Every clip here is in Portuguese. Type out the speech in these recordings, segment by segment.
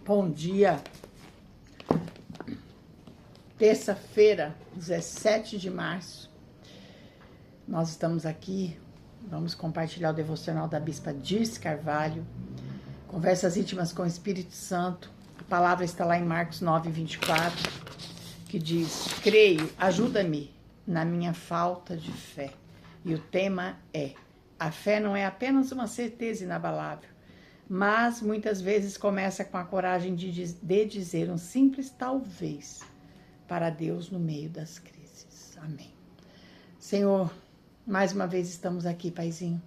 Bom dia, terça-feira, 17 de março. Nós estamos aqui, vamos compartilhar o devocional da Bispa Dirce Carvalho, Conversas íntimas com o Espírito Santo. A palavra está lá em Marcos 9, 24, que diz: creio, ajuda-me na minha falta de fé. E o tema é: a fé não é apenas uma certeza inabalável, mas muitas vezes começa com a coragem de dizer um simples talvez para Deus no meio das crises. Amém. Senhor, mais uma vez estamos aqui, Paizinho,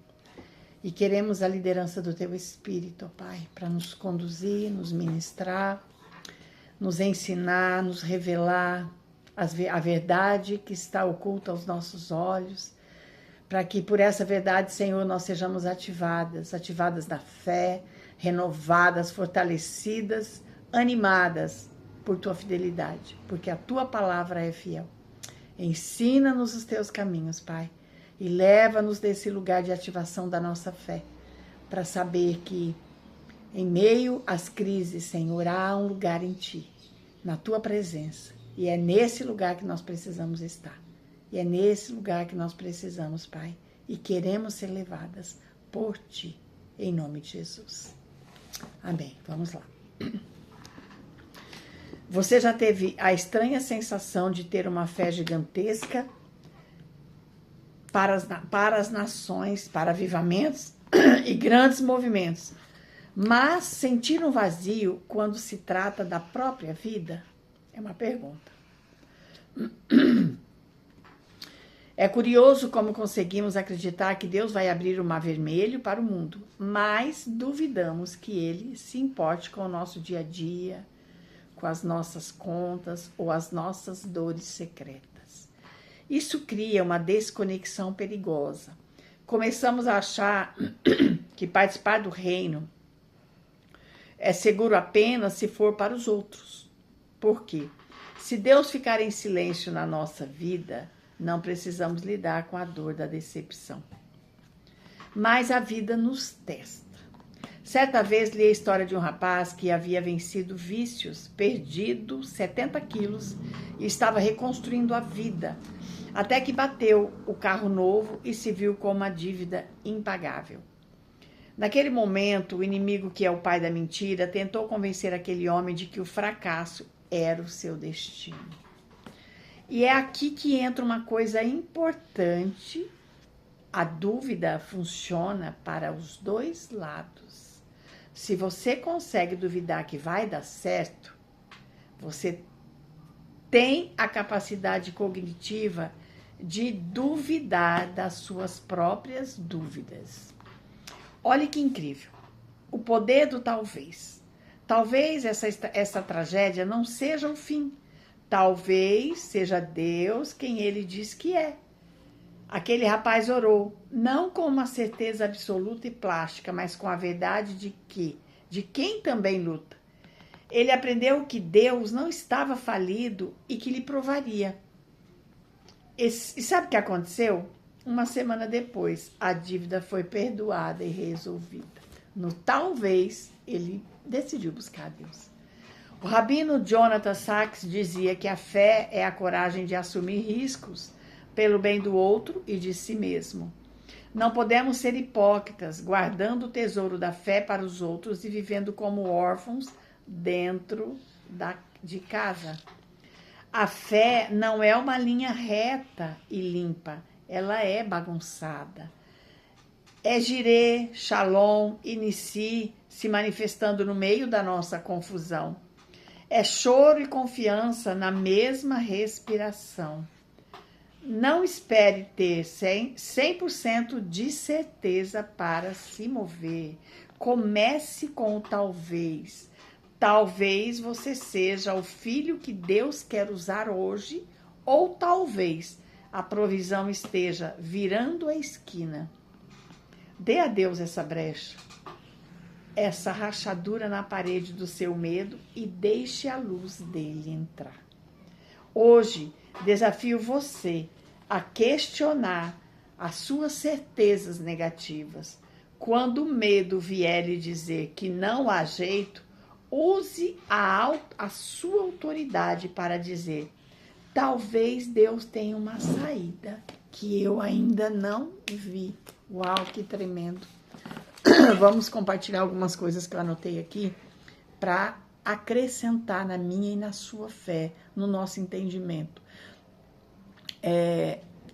e queremos a liderança do Teu Espírito, ó Pai, para nos conduzir, nos ministrar, nos ensinar, nos revelar a verdade que está oculta aos nossos olhos, para que por essa verdade, Senhor, nós sejamos ativadas na fé, renovadas, fortalecidas, animadas por Tua fidelidade, porque a Tua palavra é fiel. Ensina-nos os Teus caminhos, Pai, e leva-nos desse lugar de ativação da nossa fé, para saber que em meio às crises, Senhor, há um lugar em Ti, na Tua presença, e é nesse lugar que nós precisamos estar. E é nesse lugar que nós precisamos, Pai, e queremos ser levadas por Ti, em nome de Jesus. Amém. Vamos lá. Você já teve a estranha sensação de ter uma fé gigantesca para as nações, para avivamentos e grandes movimentos, mas sentir um vazio quando se trata da própria vida? É uma pergunta. É curioso como conseguimos acreditar que Deus vai abrir o mar vermelho para o mundo, mas duvidamos que Ele se importe com o nosso dia a dia, com as nossas contas ou as nossas dores secretas. Isso cria uma desconexão perigosa. Começamos a achar que participar do reino é seguro apenas se for para os outros. Por quê? Se Deus ficar em silêncio na nossa vida, não precisamos lidar com a dor da decepção. Mas a vida nos testa. Certa vez li a história de um rapaz que havia vencido vícios, perdido 70 quilos e estava reconstruindo a vida, até que bateu o carro novo e se viu com uma dívida impagável. Naquele momento, o inimigo, que é o pai da mentira, tentou convencer aquele homem de que o fracasso era o seu destino. E é aqui que entra uma coisa importante: a dúvida funciona para os dois lados. Se você consegue duvidar que vai dar certo, você tem a capacidade cognitiva de duvidar das suas próprias dúvidas. Olha que incrível, o poder do talvez. Talvez essa tragédia não seja o fim. Talvez seja Deus quem Ele diz que é. Aquele rapaz orou, não com uma certeza absoluta e plástica, mas com a verdade de quem também luta. Ele aprendeu que Deus não estava falido e que lhe provaria. E sabe o que aconteceu? Uma semana depois, a dívida foi perdoada e resolvida. No talvez, ele decidiu buscar a Deus. O rabino Jonathan Sacks dizia que a fé é a coragem de assumir riscos pelo bem do outro e de si mesmo. Não podemos ser hipócritas, guardando o tesouro da fé para os outros e vivendo como órfãos dentro de casa. A fé não é uma linha reta e limpa, ela é bagunçada. É jirê, shalom, inici se manifestando no meio da nossa confusão. É choro e confiança na mesma respiração. Não espere ter 100% de certeza para se mover. Comece com o talvez. Talvez você seja o filho que Deus quer usar hoje, ou talvez a provisão esteja virando a esquina. Dê a Deus essa brecha, essa rachadura na parede do seu medo e deixe a luz dele entrar. Hoje, desafio você a questionar as suas certezas negativas. Quando o medo vier lhe dizer que não há jeito, use a sua autoridade para dizer: talvez Deus tenha uma saída que eu ainda não vi. Uau, que tremendo. Vamos compartilhar algumas coisas que eu anotei aqui para acrescentar na minha e na sua fé, no nosso entendimento.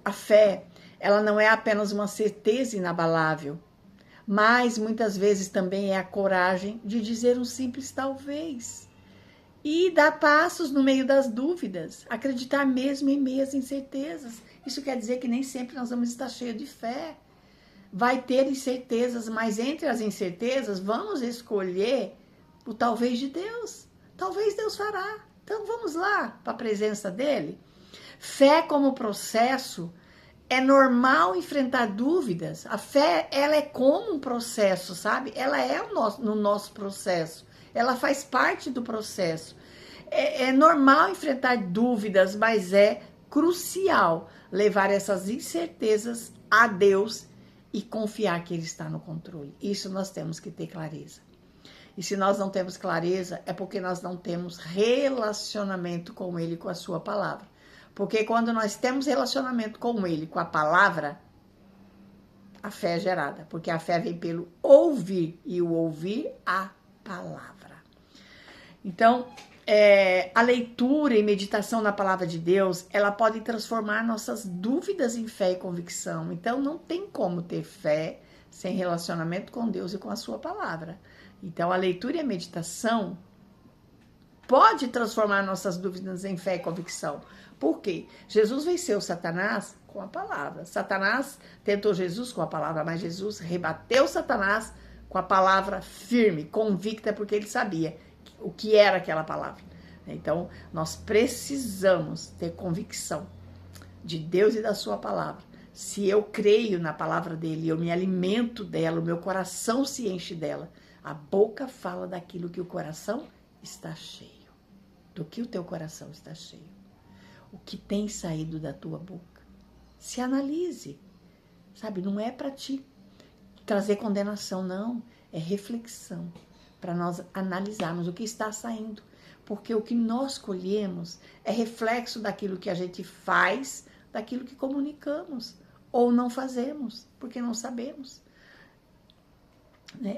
A fé, ela não é apenas uma certeza inabalável, mas muitas vezes também é a coragem de dizer um simples talvez e dar passos no meio das dúvidas, acreditar mesmo em meias incertezas. Isso quer dizer que nem sempre nós vamos estar cheios de fé. Vai ter incertezas, mas entre as incertezas vamos escolher o talvez de Deus. Talvez Deus fará. Então vamos lá para a presença dele. Fé como processo. É normal enfrentar dúvidas. A fé, ela é como um processo, sabe? Ela é no nosso processo. Ela faz parte do processo. É normal enfrentar dúvidas, mas é crucial levar essas incertezas a Deus e confiar que Ele está no controle. Isso nós temos que ter clareza. E se nós não temos clareza, é porque nós não temos relacionamento com Ele, com a sua palavra. Porque quando nós temos relacionamento com Ele, com a palavra, a fé é gerada. Porque a fé vem pelo ouvir, e o ouvir a palavra. Então, a leitura e meditação na palavra de Deus, ela pode transformar nossas dúvidas em fé e convicção. Então, não tem como ter fé sem relacionamento com Deus e com a sua palavra. Então, a leitura e a meditação pode transformar nossas dúvidas em fé e convicção. Por quê? Jesus venceu Satanás com a palavra. Satanás tentou Jesus com a palavra, mas Jesus rebateu Satanás com a palavra firme, convicta, porque ele sabia o que era aquela palavra. Então, nós precisamos ter convicção de Deus e da sua palavra. Se eu creio na palavra dele, eu me alimento dela, o meu coração se enche dela. A boca fala daquilo que o coração está cheio. Do que o teu coração está cheio. O que tem saído da tua boca. Se analise. Sabe, não é para te trazer condenação, não. É reflexão. Para nós analisarmos o que está saindo. Porque o que nós colhemos é reflexo daquilo que a gente faz, daquilo que comunicamos. Ou não fazemos, porque não sabemos.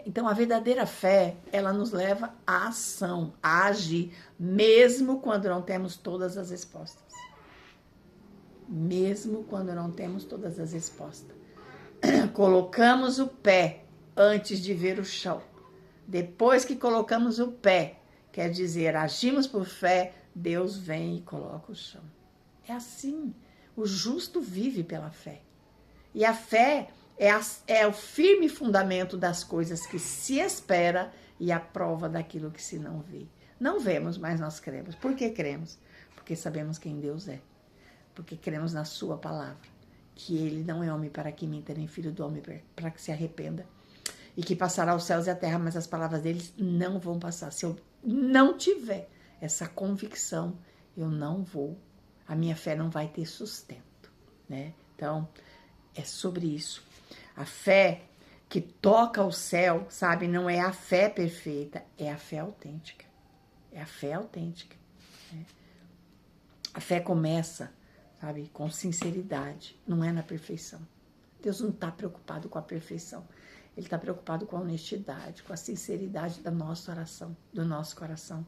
Então, a verdadeira fé, ela nos leva à ação, a agir, mesmo quando não temos todas as respostas. Mesmo quando não temos todas as respostas. Colocamos o pé antes de ver o chão. Depois que colocamos o pé, quer dizer, agimos por fé, Deus vem e coloca o chão. É assim. O justo vive pela fé. E a fé é o firme fundamento das coisas que se espera e a prova daquilo que se não vê. Não vemos, mas nós cremos. Por que cremos? Porque sabemos quem Deus é. Porque cremos na sua palavra. Que ele não é homem para que minta, nem filho do homem para que se arrependa. E que passará os céus e a terra, mas as palavras deles não vão passar. Se eu não tiver essa convicção, eu não vou. A minha fé não vai ter sustento, né? Então, é sobre isso. A fé que toca o céu, sabe, não é a fé perfeita, é a fé autêntica. É a fé autêntica. Né? A fé começa, sabe, com sinceridade, não é na perfeição. Deus não está preocupado com a perfeição. Ele está preocupado com a honestidade, com a sinceridade da nossa oração, do nosso coração.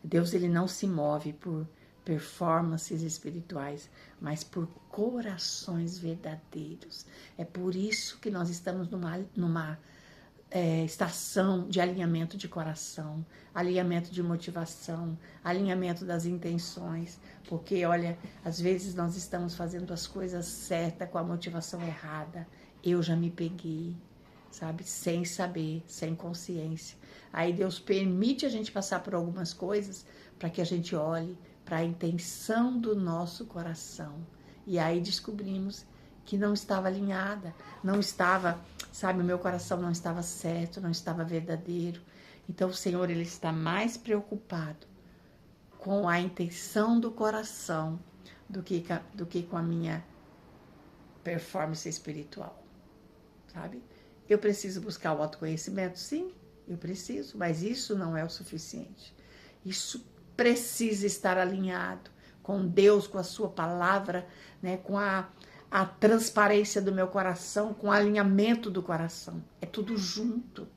Deus, ele não se move por performances espirituais, mas por corações verdadeiros. É por isso que nós estamos numa estação de alinhamento de coração, alinhamento de motivação, alinhamento das intenções, porque, olha, às vezes nós estamos fazendo as coisas certas com a motivação errada. Eu já me peguei, sabe, sem saber, sem consciência. Aí Deus permite a gente passar por algumas coisas para que a gente olhe para a intenção do nosso coração. E aí descobrimos que não estava alinhada, não estava, sabe, o meu coração não estava certo, não estava verdadeiro. Então o Senhor, ele está mais preocupado com a intenção do coração do que com a minha performance espiritual, sabe? Eu preciso buscar o autoconhecimento? Sim, Eu preciso, mas isso não é o suficiente. Isso precisa estar alinhado com Deus, com a sua palavra, né, com a transparência do meu coração, com o alinhamento do coração. É tudo junto,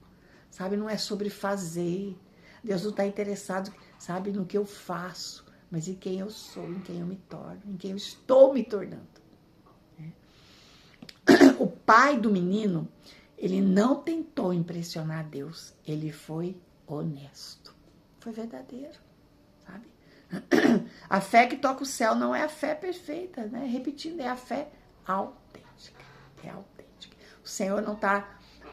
sabe? Não é sobre fazer. Deus não está interessado, sabe, no que eu faço, mas em quem eu sou, em quem eu me torno, em quem eu estou me tornando. O pai do menino, ele não tentou impressionar Deus, ele foi honesto, foi verdadeiro, sabe? A fé que toca o céu não é a fé perfeita, né? Repetindo, é a fé autêntica, é autêntica. O Senhor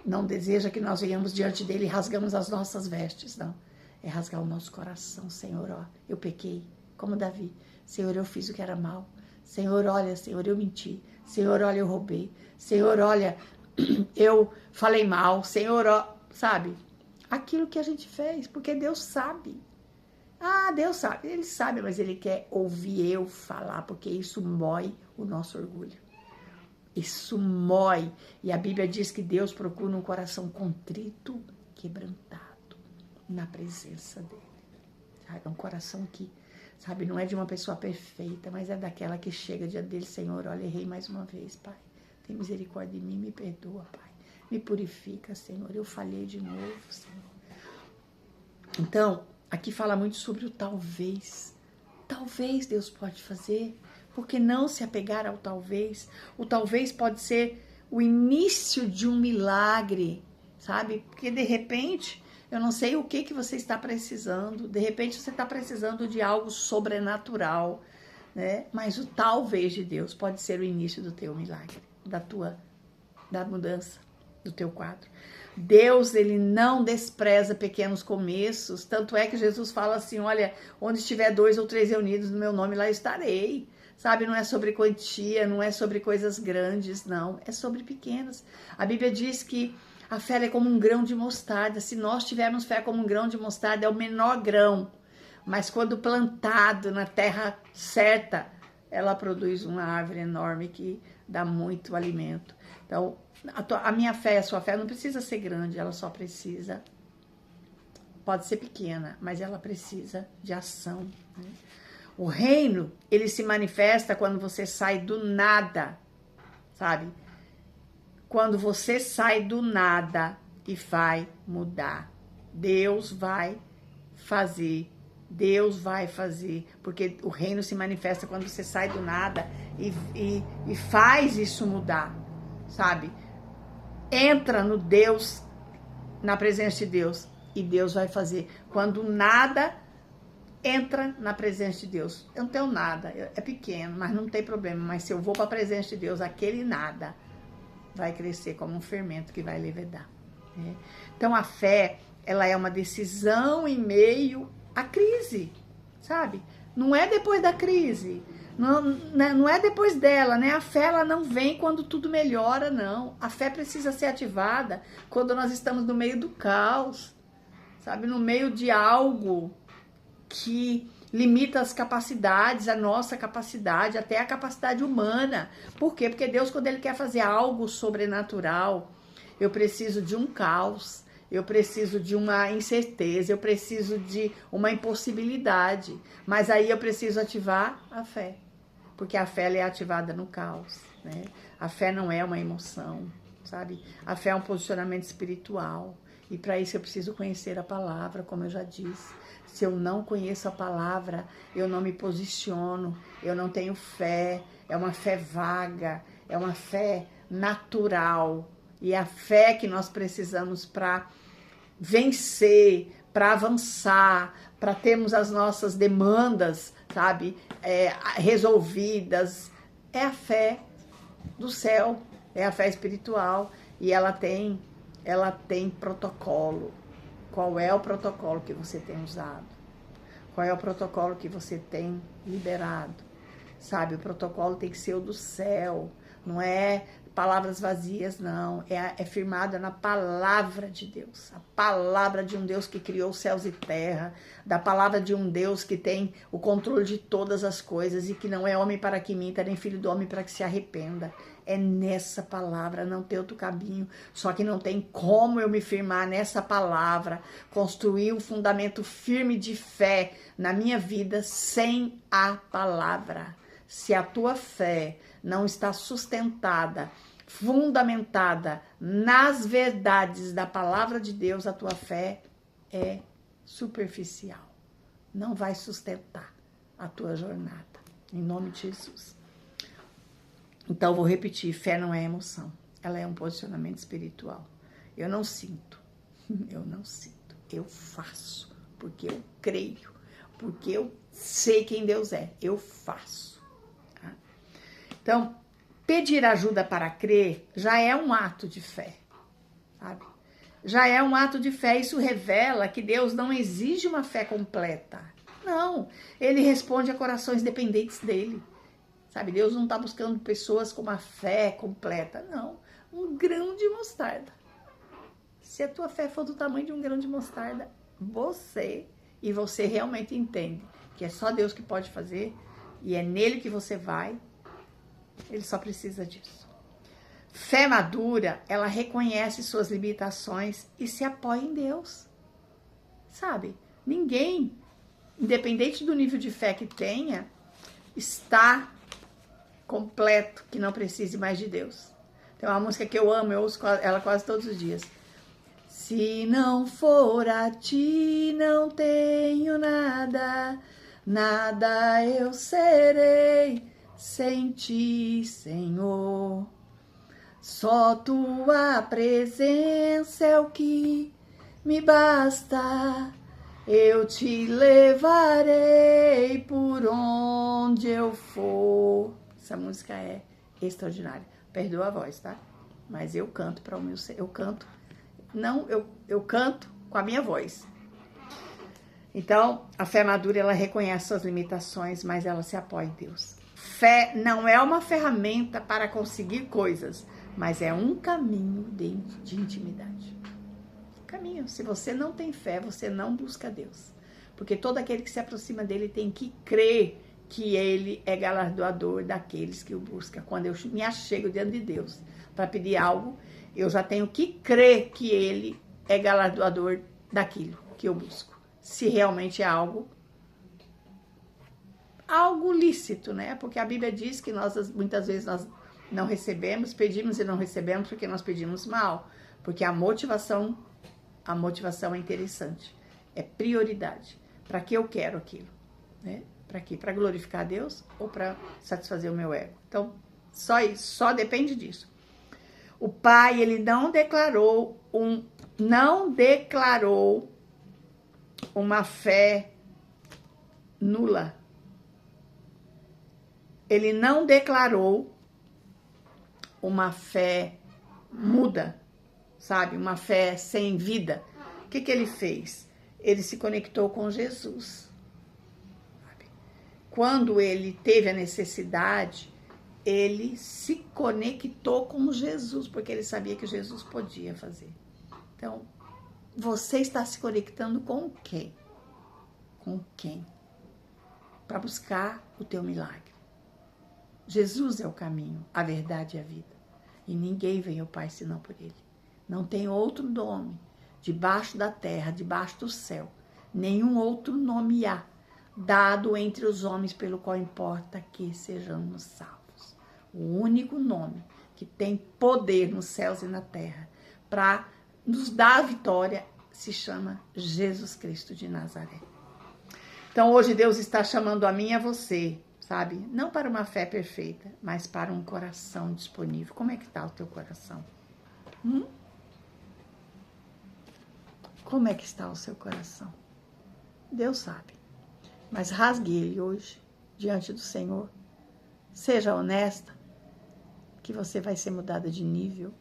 não deseja que nós venhamos diante dele e rasgamos as nossas vestes, não. É rasgar o nosso coração. Senhor, ó, eu pequei, como Davi. Senhor, eu fiz o que era mal. Senhor, olha, Senhor, eu menti. Senhor, olha, eu roubei. Senhor, olha, eu falei mal. Senhor, ó, sabe? Aquilo que a gente fez, porque Deus sabe. Ah, Deus sabe. Ele sabe, mas ele quer ouvir eu falar, porque isso mói o nosso orgulho. Isso mói. E a Bíblia diz que Deus procura um coração contrito, quebrantado na presença dele. Sabe? É um coração que, sabe, não é de uma pessoa perfeita, mas é daquela que chega diante dele, Senhor, olha, errei mais uma vez, Pai. Tem misericórdia de mim, me perdoa, Pai. Me purifica, Senhor. Eu falhei de novo, Senhor. Então, aqui fala muito sobre o talvez. Talvez Deus pode fazer. Por que não se apegar ao talvez? O talvez pode ser o início de um milagre, sabe? Porque de repente, eu não sei o que você está precisando. De repente você está precisando de algo sobrenatural, né? Mas o talvez de Deus pode ser o início do teu milagre, da mudança do teu quadro. Deus, ele não despreza pequenos começos. Tanto é que Jesus fala assim, olha, onde estiver 2 ou 3 reunidos no meu nome, lá estarei. Sabe, não é sobre quantia, não é sobre coisas grandes, não. É sobre pequenas. A Bíblia diz que a fé é como um grão de mostarda. Se nós tivermos fé como um grão de mostarda, é o menor grão. Mas quando plantado na terra certa, ela produz uma árvore enorme que dá muito alimento. Então, a minha fé, a sua fé não precisa ser grande, ela só precisa, pode ser pequena, mas ela precisa de ação, né? O reino, ele se manifesta quando você sai do nada, sabe? Quando você sai do nada e vai mudar. Deus vai fazer, porque o reino se manifesta quando você sai do nada e faz isso mudar, sabe? Entra no Deus, na presença de Deus, e Deus vai fazer. Quando nada entra na presença de Deus, eu não tenho nada, é pequeno, mas não tem problema, mas se eu vou para a presença de Deus, aquele nada vai crescer como um fermento que vai levedar, né? Então a fé, ela é uma decisão em meio à crise, sabe? Não é depois da crise, não é depois dela, né? A fé, ela não vem quando tudo melhora, não. A fé precisa ser ativada quando nós estamos no meio do caos, sabe? No meio de algo que limita as capacidades, a nossa capacidade, até a capacidade humana. Por quê? Porque Deus, quando ele quer fazer algo sobrenatural, eu preciso de um caos, eu preciso de uma incerteza, eu preciso de uma impossibilidade. Mas aí eu preciso ativar a fé, porque a fé ela é ativada no caos, né? A fé não é uma emoção, sabe? A fé é um posicionamento espiritual. E para isso eu preciso conhecer a palavra, como eu já disse. Se eu não conheço a palavra, eu não me posiciono, eu não tenho fé, é uma fé vaga, é uma fé natural. E é a fé que nós precisamos para vencer, para avançar, para termos as nossas demandas, sabe, resolvidas. É a fé do céu, é a fé espiritual, e ela tem protocolo. Qual é o protocolo que você tem usado? Qual é o protocolo que você tem liberado? Sabe, o protocolo tem que ser o do céu, não é palavras vazias, não. É firmada na palavra de Deus. A palavra de um Deus que criou céus e terra. Da palavra de um Deus que tem o controle de todas as coisas e que não é homem para que minta, nem filho do homem para que se arrependa. É nessa palavra, não tem outro caminho. Só que não tem como eu me firmar nessa palavra, construir um fundamento firme de fé na minha vida sem a palavra. Se a tua fé não está sustentada, fundamentada nas verdades da palavra de Deus, a tua fé é superficial. Não vai sustentar a tua jornada. Em nome de Jesus. Então, vou repetir, fé não é emoção. Ela é um posicionamento espiritual. Eu não sinto. Eu faço. Porque eu creio. Porque eu sei quem Deus é. Eu faço. Então, pedir ajuda para crer já é um ato de fé, sabe? Já é um ato de fé. Isso revela que Deus não exige uma fé completa. Não, ele responde a corações dependentes dele. Sabe, Deus não está buscando pessoas com uma fé completa, não. Um grão de mostarda. Se a tua fé for do tamanho de um grão de mostarda, você realmente entende que é só Deus que pode fazer e é nele que você vai. Ele só precisa disso. Fé madura, ela reconhece suas limitações e se apoia em Deus. Sabe? Ninguém, independente do nível de fé que tenha, está completo que não precise mais de Deus. Tem uma música que eu amo, eu ouço ela quase todos os dias. Se não for a ti, não tenho nada, nada eu serei. Sem ti, Senhor, só tua presença é o que me basta. Eu te levarei por onde eu for. Essa música é extraordinária. Perdoa a voz, tá? Mas eu canto para o meu ser. Eu canto com a minha voz. Então, a fé madura, ela reconhece suas limitações, mas ela se apoia em Deus. Fé não é uma ferramenta para conseguir coisas, mas é um caminho de intimidade. Caminho. Se você não tem fé, você não busca Deus. Porque todo aquele que se aproxima dele tem que crer que ele é galardoador daqueles que o buscam. Quando eu me achego diante de Deus para pedir algo, eu já tenho que crer que ele é galardoador daquilo que eu busco. Se realmente é algo lícito, né? Porque a Bíblia diz que muitas vezes nós não recebemos, pedimos e não recebemos porque nós pedimos mal. Porque a motivação é interessante. É prioridade. Para que eu quero aquilo? Né? Para quê? Para glorificar a Deus ou para satisfazer o meu ego? Então, só isso, só depende disso. O pai, ele não declarou uma fé nula. Ele não declarou uma fé muda, sabe? Uma fé sem vida. O que ele fez? Ele se conectou com Jesus. Sabe? Quando ele teve a necessidade, ele se conectou com Jesus, porque ele sabia que Jesus podia fazer. Então, você está se conectando com quem? Com quem? Para buscar o teu milagre. Jesus é o caminho, a verdade e a vida. E ninguém vem ao Pai senão por ele. Não tem outro nome debaixo da terra, debaixo do céu. Nenhum outro nome há dado entre os homens pelo qual importa que sejamos salvos. O único nome que tem poder nos céus e na terra para nos dar a vitória se chama Jesus Cristo de Nazaré. Então hoje Deus está chamando a mim e a você, sabe? Não para uma fé perfeita, mas para um coração disponível. Como é que está o teu coração? Como é que está o seu coração? Deus sabe. Mas rasgue ele hoje, diante do Senhor. Seja honesta, que você vai ser mudada de nível.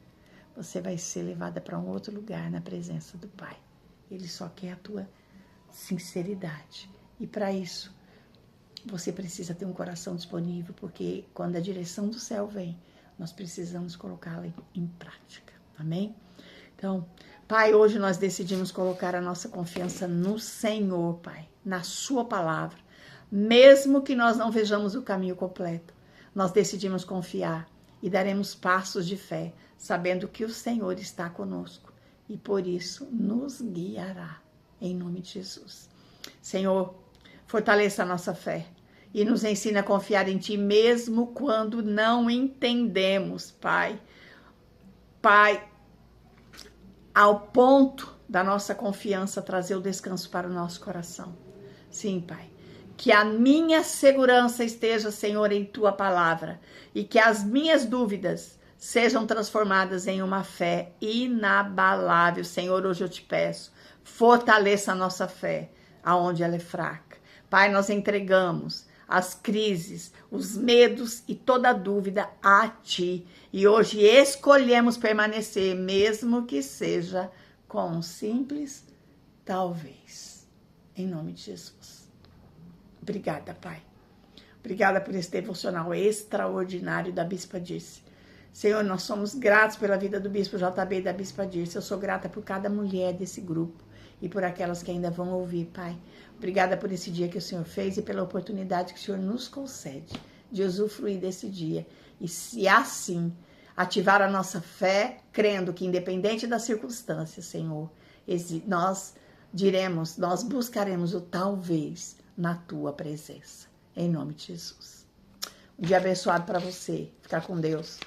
Você vai ser levada para um outro lugar na presença do Pai. Ele só quer a tua sinceridade. E para isso, você precisa ter um coração disponível, porque quando a direção do céu vem, nós precisamos colocá-la em prática. Amém? Então, Pai, hoje nós decidimos colocar a nossa confiança no Senhor, Pai, na sua palavra. Mesmo que nós não vejamos o caminho completo, nós decidimos confiar e daremos passos de fé, sabendo que o Senhor está conosco e por isso nos guiará, em nome de Jesus. Senhor, fortaleça a nossa fé e nos ensina a confiar em Ti mesmo quando não entendemos, Pai. Pai, ao ponto da nossa confiança trazer o descanso para o nosso coração. Sim, Pai. Que a minha segurança esteja, Senhor, em Tua palavra e que as minhas dúvidas sejam transformadas em uma fé inabalável. Senhor, hoje eu te peço, fortaleça a nossa fé aonde ela é fraca. Pai, nós entregamos as crises, os medos e toda dúvida a Ti. E hoje escolhemos permanecer, mesmo que seja com um simples talvez. Em nome de Jesus. Obrigada, Pai. Obrigada por esse devocional extraordinário da Bispa Dirce. Senhor, nós somos gratos pela vida do Bispo JB e da Bispa Dirce. Eu sou grata por cada mulher desse grupo e por aquelas que ainda vão ouvir, Pai. Obrigada por esse dia que o Senhor fez e pela oportunidade que o Senhor nos concede de usufruir desse dia. E se assim ativar a nossa fé, crendo que independente das circunstâncias, Senhor, nós buscaremos o talvez na Tua presença. Em nome de Jesus. Um dia abençoado para você. Ficar com Deus.